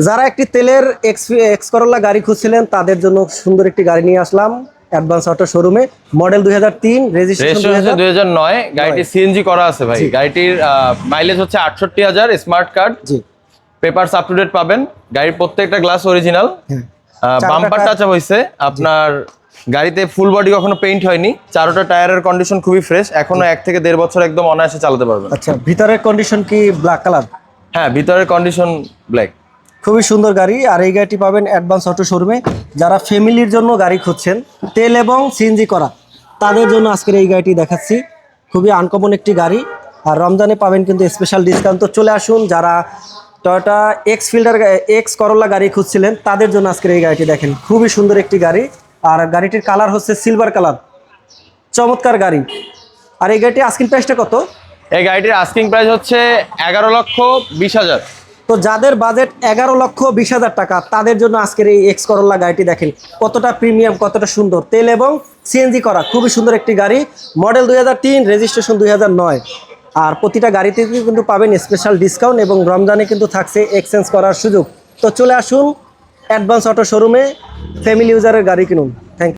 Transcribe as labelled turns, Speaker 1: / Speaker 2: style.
Speaker 1: যারা একটি তেলের এক্স করোলা গাড়ি খুঁজছিলেন তাদের জন্য সুন্দর একটি গাড়ি নিয়ে আসলাম অ্যাডভান্স অটো শোরুমে। মডেল 2003, রেজিস্ট্রেশন
Speaker 2: রেজিস্ট্রেশন হচ্ছে 2009, গাড়িটি সিএনজি করা আছে ভাই।
Speaker 1: জি।
Speaker 2: গাড়িটির মাইলেজ হচ্ছে 68,000, স্মার্ট কার্ড,
Speaker 1: জি
Speaker 2: পেপারস আপ টু ডেট পাবেন। গাড়ির প্রত্যেকটা গ্লাস অরিজিনাল,
Speaker 1: হ্যাঁ।
Speaker 2: বাম্পার টাচ আপ হয়েছে আপনার। গাড়িতে ফুল বডি কখনো পেইন্ট হয়নি। চারোটা টায়ারের কন্ডিশন খুবই ফ্রেশ, এখনো 1 থেকে 1.5 বছর একদম অনায়াসে চালাতে পারবেন।
Speaker 1: আচ্ছা, ভিতরের কন্ডিশন কি ব্ল্যাক কালার?
Speaker 2: হ্যাঁ, ভিতরের কন্ডিশন ব্ল্যাক।
Speaker 1: খুবই সুন্দর গাড়ি। আর এই গাড়িটি পাবেন অ্যাডভান্স অটো শোরুমে। যারা ফ্যামিলির জন্য গাড়ি খুঁজছেন তেল এবং সিএনজি করা, তাদের জন্য আজকের এই গাড়িটি দেখাচ্ছি। খুবই আনকমন একটি গাড়ি। আর রমজানে পাবেন কিন্তু স্পেশাল ডিসকাউন্ট। তো চলে আসুন, যারা টয়োটা এক্স করোলা গাড়ি খুঁজছিলেন তাদের জন্য আজকের এই গাড়িটি দেখেন। খুবই সুন্দর একটি গাড়ি। আর গাড়িটির কালার হচ্ছে সিলভার কালার, চমৎকার গাড়ি। আর এই গাড়িটি আস্কিং প্রাইসটা কত?
Speaker 2: এই গাড়িটির আস্কিং প্রাইস হচ্ছে 11,20,000।
Speaker 1: তো যাদের বাজেট 11,20,000 টাকা, তাদের জন্য আজকের এই এক্স করোলা গাড়িটি দেখেন কতটা প্রিমিয়াম, কতটা সুন্দর। তেল এবং সিএনজি করা খুবই সুন্দর একটি গাড়ি। Model 2003, registration 2009। আর প্রতিটা গাড়িতে কিন্তু পাবেন স্পেশাল ডিসকাউন্ট এবং রমজানে কিন্তু থাকছে এক্সচেঞ্জ করার সুযোগ। তো চলে আসুন অ্যাডভান্স অটো শোরুমে, ফ্যামিলি ইউজারের গাড়ি কিনুন। Thank you.